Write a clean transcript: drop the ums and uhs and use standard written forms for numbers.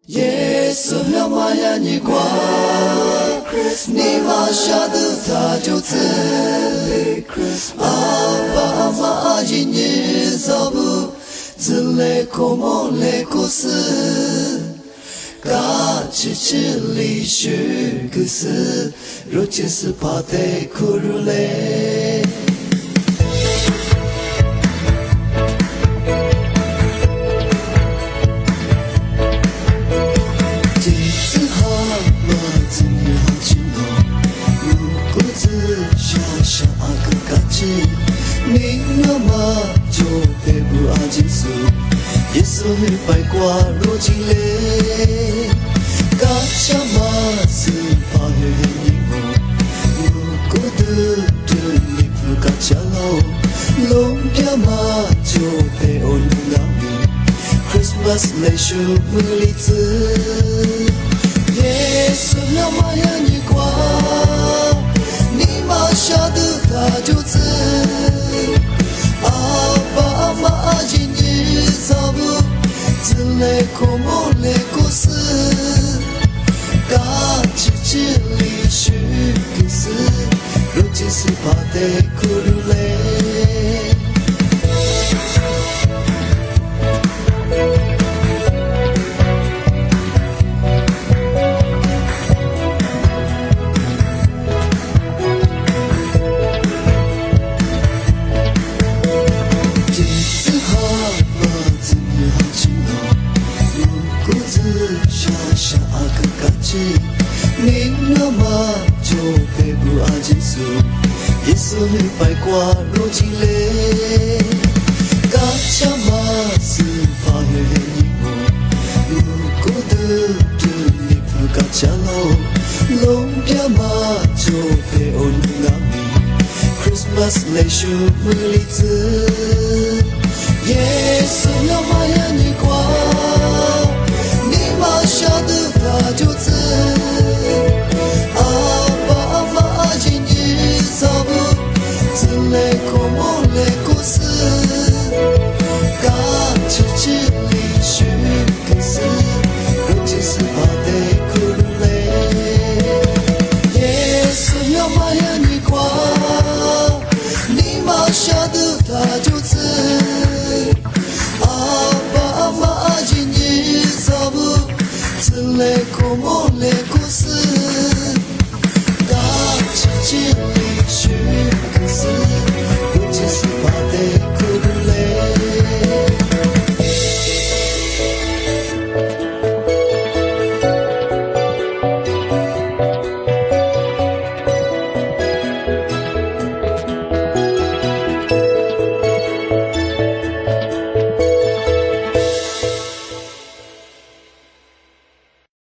耶稣要玛雅尼瓜，你玛夏的他就子，阿爸阿妈阿姨你造不，自来口梦来口斯，嘎吱吱里许个斯，如今是怕得苦如嘞。你那么就配不阿金苏，耶稣与白瓜如今嘞，嘎cha嘛是怕有人你我，如果的对你不嘎cha老，龙呀嘛就配欧努拉米 ，Christmas 来修木里子，耶稣要玛雅尼瓜，你玛夏的他就子。口梦来故事，嘎吱吱里许个事，如今是怕得苦如嘞。你那么就配不阿金苏，耶稣与白瓜如今嘞，嘎cha嘛是怕有人你我，如果的对你不嘎cha老，龙呀嘛就配欧努拉米 ，Christmas 来修木里子，耶稣要玛雅尼瓜，你玛夏的他就子。他就子，阿爸阿妈阿姨你造不，自来口梦来故。